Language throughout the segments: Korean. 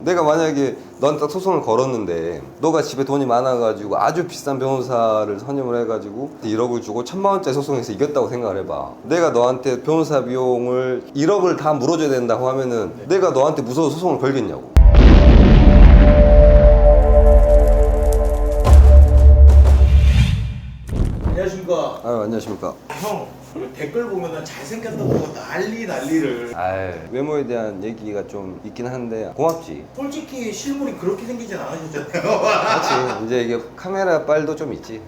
내가 만약에 너한테 딱 소송을 걸었는데 너가 집에 돈이 많아가지고 아주 비싼 변호사를 선임을 해가지고 1억을 주고 1,000만 원짜리 소송에서 이겼다고 생각을 해봐. 내가 너한테 변호사 비용을 1억을 다 물어줘야 된다고 하면은 내가 너한테 무서워서 소송을 걸겠냐고. 안녕하십니까. 안녕하십니까. 형, 댓글 보면은 잘생겼다고 난리를. 외모에 대한 얘기가 좀 있긴 한데 고맙지. 솔직히 실물이 그렇게 생기진 않으셨잖아요. 그렇지. 이제 이게 카메라 빨도 좀 있지.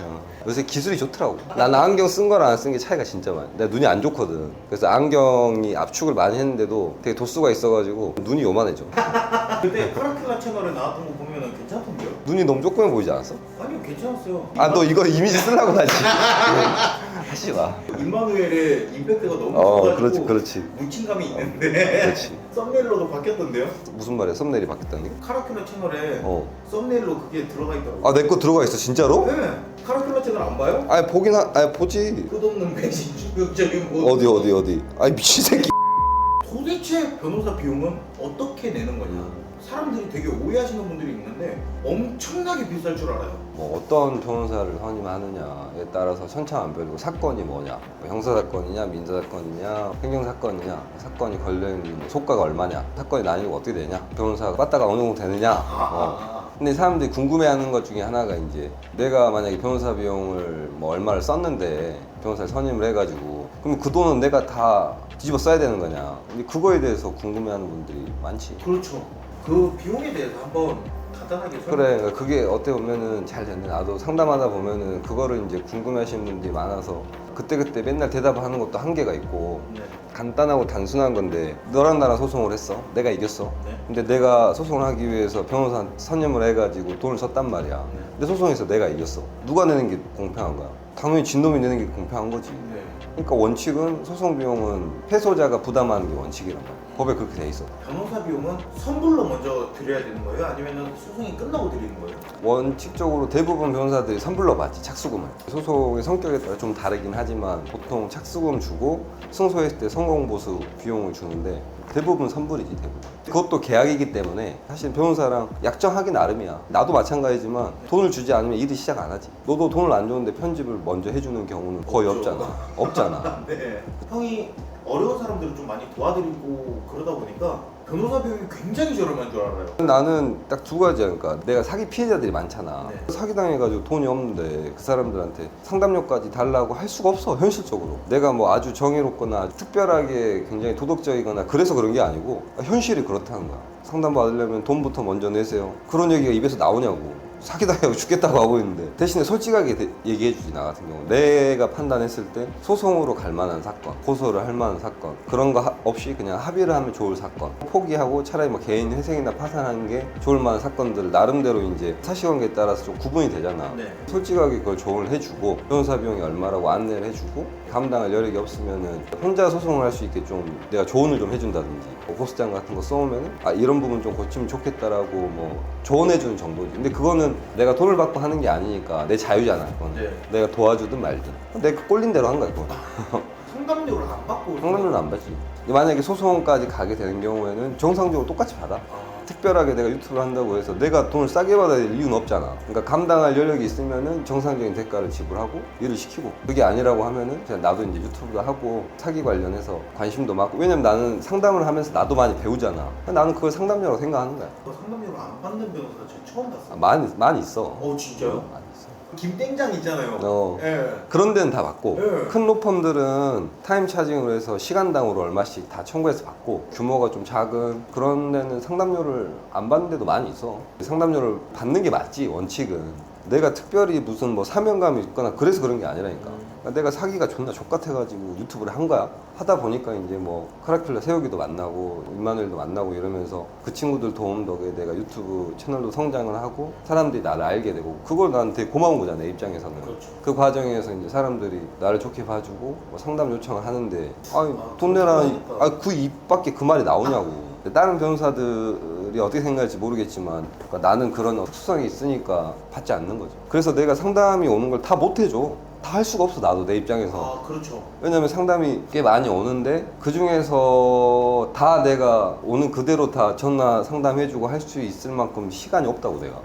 요새 기술이 좋더라고. 나는 안경 쓴 거랑 안 쓴 게 차이가 진짜 많아. 내가 눈이 안 좋거든. 그래서 안경이 압축을 많이 했는데도 되게 도수가 있어가지고 눈이 요만해져. 그때 카라킬라 채널에 나왔던 거 보면은 괜찮던데요? 눈이 너무 조그매 보이지 않았어? 아니요, 괜찮았어요. 너 이거 이미지 쓰려고 하지. 하지 마. 임마누엘의 임팩트가 너무 커가지고 그렇지. 뭉친감이 있는데 그렇지. 썸네일로도 바뀌었던데요? 무슨 말이야? 썸네일이 바뀌었다는 게? 카라킬라 채널에 썸네일로 그게 들어가 있더라고요. 내 거 들어가 있어 진짜로? 네. 카라킬라 채널 안 봐요? 보지. 끝없는 배신 중독적인 뭐 어디. 미친 새끼. 도대체 변호사 비용은 어떻게 내는 거냐? 사람들이 되게 오해하시는 분들이 있는데 엄청나게 비쌀 줄 알아요. 어떤 변호사를 선임하느냐에 따라서 천차만별이고 사건이 뭐냐, 형사사건이냐, 민사사건이냐, 행정사건이냐, 사건이 걸려있는 속가가 얼마냐, 사건이 난이도가 어떻게 되냐, 변호사가 빠따가 어느 정도 되느냐. 근데 사람들이 궁금해하는 것 중에 하나가 이제 내가 만약에 변호사 비용을 얼마를 썼는데 변호사를 선임을 해가지고 그럼 그 돈은 내가 다 뒤집어 써야 되는 거냐. 근데 그거에 대해서 궁금해하는 분들이 많지. 그렇죠. 그 비용에 대해서 한번 간단하게 그래, 그게 어떻게 보면은 잘 됐네. 나도 상담하다 보면은 그거를 이제 궁금해하시는 분들이 많아서 그때 맨날 대답하는 것도 한계가 있고. 네. 간단하고 단순한 건데 너랑 나랑 소송을 했어. 내가 이겼어. 네. 근데 내가 소송을 하기 위해서 변호사 선임을 해가지고 돈을 썼단 말이야. 네. 근데 소송에서 내가 이겼어. 누가 내는 게 공평한 거야? 당연히 진놈이 내는 게 공평한 거지. 네. 그러니까 원칙은 소송 비용은 패소자가 부담하는 게 원칙이란 말이야. 법에 그렇게 돼 있어. 변호사 비용은 선불로 먼저 드려야 되는 거예요? 아니면 소송이 끝나고 드리는 거예요? 원칙적으로 대부분 변호사들이 선불로 받지, 착수금을. 소송의 성격에 따라 좀 다르긴 하지만 보통 착수금 주고 승소했을 때 성공보수 비용을 주는데 대부분 선불이지, 대부분. 그것도 계약이기 때문에 사실 변호사랑 약정하기 나름이야. 나도 마찬가지지만 돈을 주지 않으면 일을 시작 안 하지. 너도 돈을 안 주는데 편집을 먼저 해주는 경우는 거의 없죠. 없잖아. 네. 형이 어려운 사람들을 좀 많이 도와드리고 그러다 보니까 변호사 비용이 굉장히 저렴한 줄 알아요. 나는 딱 두 가지야. 그러니까 내가 사기 피해자들이 많잖아. 네. 사기당해가지고 돈이 없는데 그 사람들한테 상담료까지 달라고 할 수가 없어, 현실적으로. 내가 뭐 아주 정의롭거나 특별하게 굉장히 도덕적이거나 그래서 그런 게 아니고 현실이 그렇다는 거야. 상담 받으려면 돈부터 먼저 내세요. 그런 얘기가 입에서 나오냐고. 사기당하고 죽겠다고 하고 있는데 대신에 솔직하게 얘기해주지. 나 같은 경우 내가 판단했을 때 소송으로 갈 만한 사건, 고소를 할 만한 사건, 그런 거 없이 그냥 합의를 하면 좋을 사건, 포기하고 차라리 뭐 개인 회생이나 파산하는 게 좋을 만한 사건들을 나름대로 이제 사실관계에 따라서 좀 구분이 되잖아. 네. 솔직하게 그걸 조언을 해주고 변호사 비용이 얼마라고 안내를 해주고 감당할 여력이 없으면은 혼자 소송을 할 수 있게 좀 내가 조언을 좀 해준다든지 뭐 고소장 같은 거 써오면은 이런 부분 좀 고치면 좋겠다라고 뭐 조언해주는 정도지. 근데 그거는 내가 돈을 받고 하는 게 아니니까 내 자유잖아. 그건. 네. 내가 도와주든 말든 내가 꼴린 대로 한 거야. 그건. 상담료를 안 받고 상담료는 안 받지. 근데 만약에 소송까지 가게 되는 경우에는 정상적으로 똑같이 받아. 특별하게 내가 유튜브를 한다고 해서 내가 돈을 싸게 받아야 될 이유는 없잖아. 그러니까 감당할 여력이 있으면은 정상적인 대가를 지불하고 일을 시키고, 그게 아니라고 하면은 그냥 나도 이제 유튜브도 하고 사기 관련해서 관심도 많고. 왜냐면 나는 상담을 하면서 나도 많이 배우잖아. 나는 그걸 상담료라고 생각하는 거야. 상담료를 안 받는 변호사 제가 처음 봤어요. 많이 있어. 진짜요? 많이 있어. 김땡장 있잖아요. 예. 예. 그런 데는 다 받고. 네. 큰 로펌들은 타임 차징으로 해서 시간당으로 얼마씩 다 청구해서 받고, 규모가 좀 작은 그런 데는 상담료를 안 받는 데도 많이 있어. 상담료를 받는 게 맞지, 원칙은. 내가 특별히 무슨 뭐 사명감이 있거나 그래서 그런 게 아니라니까. 그러니까 내가 사기가 존나 족같아가지고 유튜브를 한 거야. 하다 보니까 이제 뭐 카라큘라 세우기도 만나고 임마누엘도 만나고 이러면서 그 친구들 도움 덕에 내가 유튜브 채널도 성장을 하고 사람들이 나를 알게 되고, 그걸 나는 되게 고마운 거잖아, 내 입장에서는. 그렇죠. 그 과정에서 이제 사람들이 나를 좋게 봐주고 뭐 상담 요청을 하는데 돈 내라, 그 입밖에 그 말이 나오냐고. 다른 변호사들이 어떻게 생각할지 모르겠지만 그러니까 나는 그런 특수성이 있으니까 받지 않는 거죠. 그래서 내가 상담이 오는 걸 다 못 해줘. 다 할 수가 없어 나도 내 입장에서. 아 그렇죠. 왜냐면 상담이 꽤 많이 오는데 그 중에서 다 내가 오는 그대로 다 전화 상담해주고 할 수 있을 만큼 시간이 없다고 내가.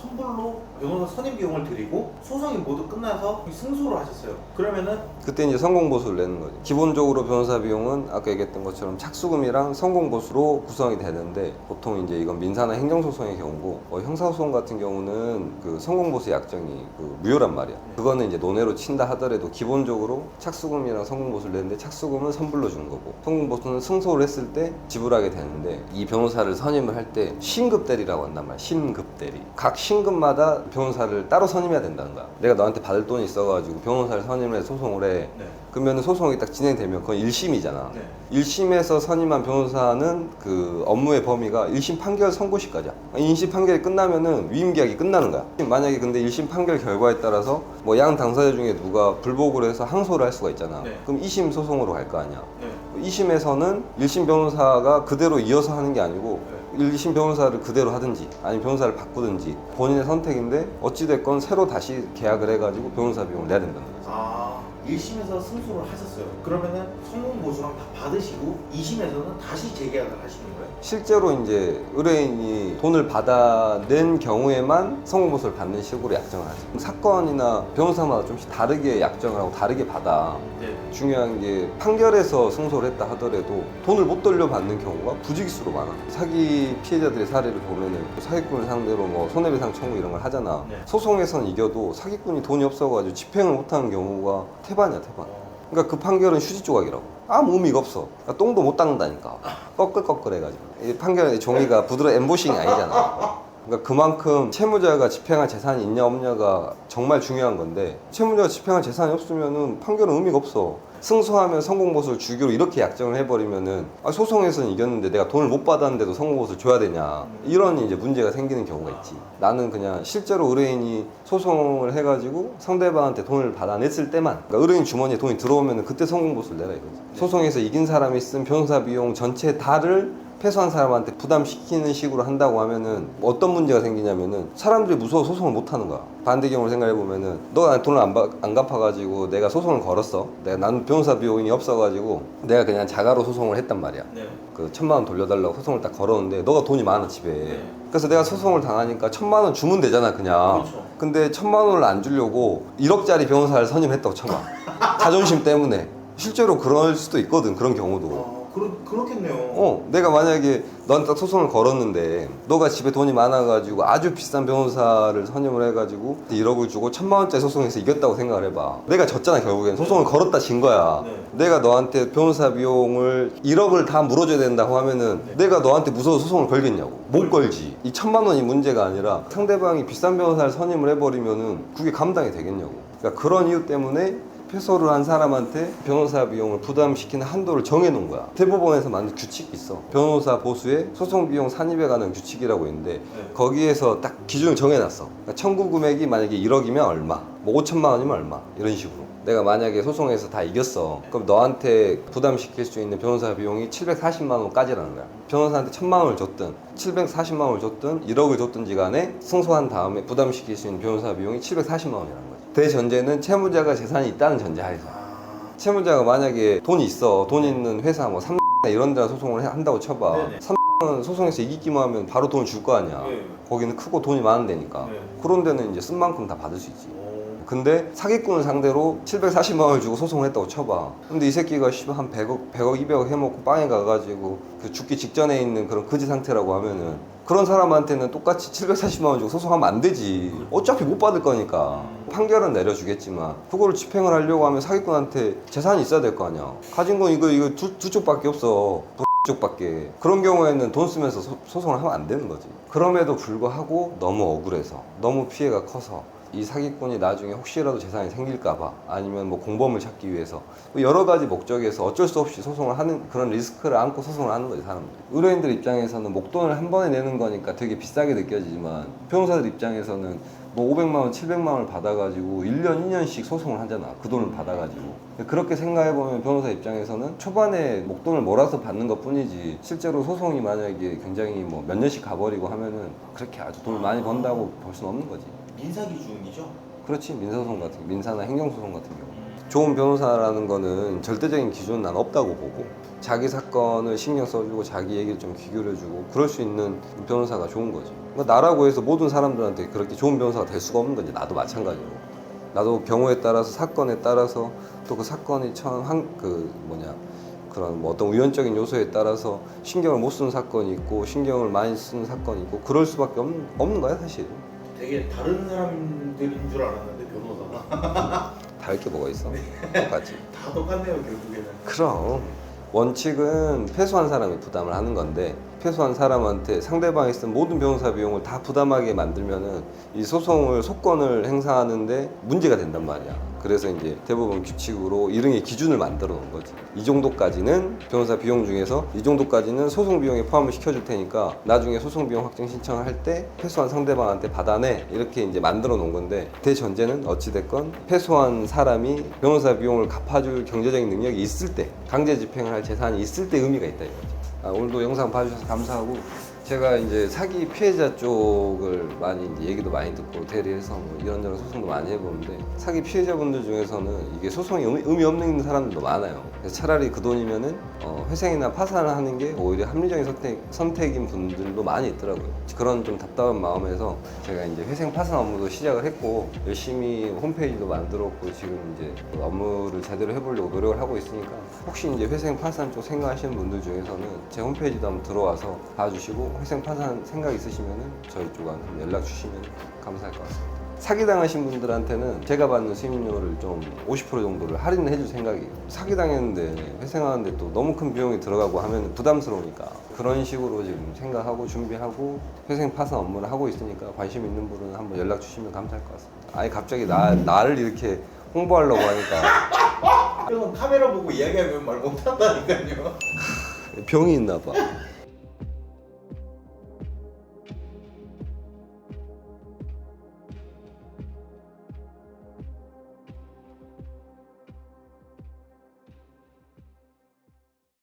선불로 변호사 선임 비용을 드리고 소송이 모두 끝나서 승소를 하셨어요. 그러면은 그때 이제 성공보수를 내는 거지. 기본적으로 변호사 비용은 아까 얘기했던 것처럼 착수금이랑 성공보수로 구성이 되는데 보통 이제 이건 민사나 행정소송의 경우고 형사소송 같은 경우는 그 성공보수 약정이 그 무효란 말이야. 그거는 이제 논외로 친다 하더라도 기본적으로 착수금이랑 성공보수를 내는데 착수금은 선불로 주는 거고 성공보수는 승소를 했을 때 지불하게 되는데 이 변호사를 선임을 할 때 신급대리라고 한단 말이야. 신급대리. 각 신급마다 변호사를 따로 선임해야 된다는 거야. 내가 너한테 받을 돈이 있어가지고 변호사를 선임을 해 소송을 해. 네. 그러면 소송이 딱 진행되면 그건 1심이잖아. 네. 1심에서 선임한 변호사는 그 업무의 범위가 1심 판결 선고시까지야. 2심 판결이 끝나면은 위임계약이 끝나는 거야. 만약에 근데 1심 판결 결과에 따라서 뭐 양 당사자 중에 누가 불복을 해서 항소를 할 수가 있잖아. 네. 그럼 2심 소송으로 갈 거 아니야. 네. 2심에서는 1심 변호사가 그대로 이어서 하는 게 아니고 네. 1심 변호사를 그대로 하든지 아니면 변호사를 바꾸든지 본인의 선택인데 어찌됐건 새로 다시 계약을 해가지고 변호사 비용을 내야 된다는 거지. 아 1심에서 승소를 하셨어요. 그러면은 성공보수랑 다 받으시고 2심에서는 다시 재계약을 하시는 거예요? 실제로 이제 의뢰인이 돈을 받아낸 경우에만 성공보수를 받는 식으로 약정을 하죠. 사건이나 변호사마다 좀씩 다르게 약정을 하고 다르게 받아. 네. 중요한 게 판결에서 승소를 했다 하더라도 돈을 못 돌려받는 경우가 부지기수로 많아. 사기 피해자들의 사례를 보면은 사기꾼을 상대로 뭐 손해배상 청구 이런 걸 하잖아. 네. 소송에서는 이겨도 사기꾼이 돈이 없어가지고 집행을 못하는 경우가 태반이야 태반. 그러니까 그 판결은 휴지 조각이라고. 아무 의미가 없어. 그러니까 똥도 못 닦는다니까. 꺼끌꺼끌해가지고. 이 판결의 종이가 부드러운 엠보싱이 아니잖아. 그러니까 그만큼 채무자가 집행할 재산이 있냐 없냐가 정말 중요한 건데 채무자가 집행할 재산이 없으면은 판결은 의미가 없어. 승소하면 성공보수를 주기로 이렇게 약정을 해버리면은 소송에서는 이겼는데 내가 돈을 못 받았는데도 성공보수를 줘야 되냐 이런 이제 문제가 생기는 경우가 있지. 나는 그냥 실제로 의뢰인이 소송을 해가지고 상대방한테 돈을 받아냈을 때만 그러니까 의뢰인 주머니에 돈이 들어오면은 그때 성공보수를 내라 이거지. 소송에서 이긴 사람이 쓴 변호사 비용 전체 다를 패소한 사람한테 부담시키는 식으로 한다고 하면은 어떤 문제가 생기냐면은 사람들이 무서워 소송을 못 하는 거야. 반대 경우를 생각해보면은 너가 돈을 안 갚아가지고 내가 소송을 걸었어. 나는 변호사 비용이 없어가지고 내가 그냥 자가로 소송을 했단 말이야. 네. 그 1,000만 원 돌려달라고 소송을 딱 걸었는데 너가 돈이 많아 집에. 네. 그래서 내가 소송을 당하니까 1,000만 원 주면 되잖아 그냥. 그렇죠. 근데 1,000만 원을 안 주려고 1억짜리 변호사를 선임했다고 쳐봐. 자존심 때문에. 실제로 그럴 수도 있거든 그런 경우도. 그렇겠네요. 내가 만약에 너한테 딱 소송을 걸었는데 너가 집에 돈이 많아가지고 아주 비싼 변호사를 선임을 해가지고 1억을 주고 1,000만 원짜리 소송에서 이겼다고 생각을 해봐. 내가 졌잖아 결국엔. 소송을 걸었다 진 거야. 네. 내가 너한테 변호사 비용을 1억을 다 물어줘야 된다고 하면은 내가 너한테 무서워서 소송을 걸겠냐고. 못 걸지. 이 1,000만 원이 문제가 아니라 상대방이 비싼 변호사를 선임을 해버리면은 그게 감당이 되겠냐고. 그러니까 그런 이유 때문에 패소를 한 사람한테 변호사 비용을 부담시키는 한도를 정해놓은 거야. 대법원에서 만든 규칙이 있어. 변호사 보수에 소송 비용 산입에 관한 규칙이라고 있는데 거기에서 딱 기준을 정해놨어. 그러니까 청구 금액이 만약에 1억이면 얼마, 뭐 5천만 원이면 얼마 이런 식으로. 내가 만약에 소송에서 다 이겼어. 그럼 너한테 부담시킬 수 있는 변호사 비용이 740만 원까지라는 거야. 변호사한테 1,000만 원을 줬든 740만 원을 줬든 1억을 줬든지 간에 승소한 다음에 부담시킬 수 있는 변호사 비용이 740만 원이라는 거야. 대전제는 채무자가 재산이 있다는 전제하에서. 채무자가 만약에 돈이 있어. 돈 있는 회사 뭐 3 이런 데나 소송을 한다고 쳐봐. 네네. 3은 소송에서 이기기만 하면 바로 돈을 줄 거 아니야. 네. 거기는 거기는 크고 돈이 많은 데니까. 네. 그런 데는 이제 쓴 만큼 다 받을 수 있지. 근데 사기꾼을 상대로 740만 원을 주고 소송을 했다고 쳐봐. 근데 이 새끼가 한 100억, 200억 해먹고 빵에 가가지고 그 죽기 직전에 있는 그런 거지 상태라고 하면은 그런 사람한테는 똑같이 740만 원 주고 소송하면 안 되지. 어차피 못 받을 거니까. 판결은 내려주겠지만 그거를 집행을 하려고 하면 사기꾼한테 재산이 있어야 될 거 아니야. 가진 건 이거 두 쪽밖에 없어. 쪽밖에. 그런 경우에는 돈 쓰면서 소송을 하면 안 되는 거지. 그럼에도 불구하고 너무 억울해서 너무 피해가 커서 이 사기꾼이 나중에 혹시라도 재산이 생길까봐 아니면 뭐 공범을 찾기 위해서 여러 가지 목적에서 어쩔 수 없이 소송을 하는 그런 리스크를 안고 소송을 하는 거지 사람들이. 의뢰인들 입장에서는 목돈을 한 번에 내는 거니까 되게 비싸게 느껴지지만 변호사들 입장에서는 뭐 500만 원, 700만 원을 받아가지고 1년, 2년씩 소송을 하잖아. 그 돈을 받아가지고. 그렇게 생각해보면 변호사 입장에서는 초반에 목돈을 몰아서 받는 것 뿐이지 실제로 소송이 만약에 굉장히 뭐 몇 년씩 가버리고 하면은 그렇게 아주 돈을 많이 번다고 볼 수는 없는 거지. 민사 기준이죠? 그렇지. 민사소송 같은 거, 민사나 행정소송 같은 경우 좋은 변호사라는 거는 절대적인 기준은 난 없다고 보고 자기 사건을 신경 써주고 자기 얘기를 좀 귀 기울여주고 그럴 수 있는 변호사가 좋은 거지. 그러니까 나라고 해서 모든 사람들한테 그렇게 좋은 변호사가 될 수가 없는 건지 나도 마찬가지고 나도 경우에 따라서 사건에 따라서 또 그 사건이 그런 뭐 어떤 우연적인 요소에 따라서 신경을 못 쓰는 사건이 있고 신경을 많이 쓰는 사건이 있고 그럴 수밖에 없는 거야 사실. 되게 다른 사람들인 줄 알았는데 변호사가 다를 게 뭐가 있어? 똑같지. 다 똑같네요 결국에는. 그럼 원칙은 패소한 사람이 부담을 하는 건데 패소한 사람한테 상대방이 쓴 모든 변호사 비용을 다 부담하게 만들면은 이 소권을 행사하는데 문제가 된단 말이야. 그래서 이제 대법원 규칙으로 이름의 기준을 만들어 놓은 거지. 이 정도까지는 변호사 비용 중에서 이 정도까지는 소송 비용에 포함을 시켜줄 테니까 나중에 소송 비용 확정 신청을 할 때 패소한 상대방한테 받아내 이렇게 이제 만들어 놓은 건데 대전제는 어찌 됐건 패소한 사람이 변호사 비용을 갚아줄 경제적인 능력이 있을 때 강제 집행을 할 재산이 있을 때 의미가 있다 이거지. 오늘도 영상 봐주셔서 감사하고 제가 이제 사기 피해자 쪽을 많이 이제 얘기도 많이 듣고 대리해서 뭐 이런저런 소송도 많이 해보는데 사기 피해자분들 중에서는 이게 소송이 의미 없는 사람들도 많아요. 그래서 차라리 그 돈이면은 회생이나 파산을 하는 게 오히려 합리적인 선택인 분들도 많이 있더라고요. 그런 좀 답답한 마음에서 제가 이제 회생 파산 업무도 시작을 했고 열심히 홈페이지도 만들었고 지금 이제 업무를 제대로 해보려고 노력을 하고 있으니까 혹시 이제 회생 파산 쪽 생각하시는 분들 중에서는 제 홈페이지도 한번 들어와서 봐주시고 회생 파산 생각 있으시면은 저희 쪽한테 연락 주시면 감사할 것 같습니다. 사기당하신 분들한테는 제가 받는 수임료를 좀 50% 정도를 할인을 해줄 생각이에요. 사기당했는데 회생하는데 또 너무 큰 비용이 들어가고 하면 부담스러우니까 그런 식으로 지금 생각하고 준비하고 회생 파산 업무를 하고 있으니까 관심 있는 분은 한번 연락 주시면 감사할 것 같습니다. 아니 갑자기 나를 이렇게 홍보하려고 하니까 그럼 카메라 보고 이야기하면 말 못한다니까요. 병이 있나 봐.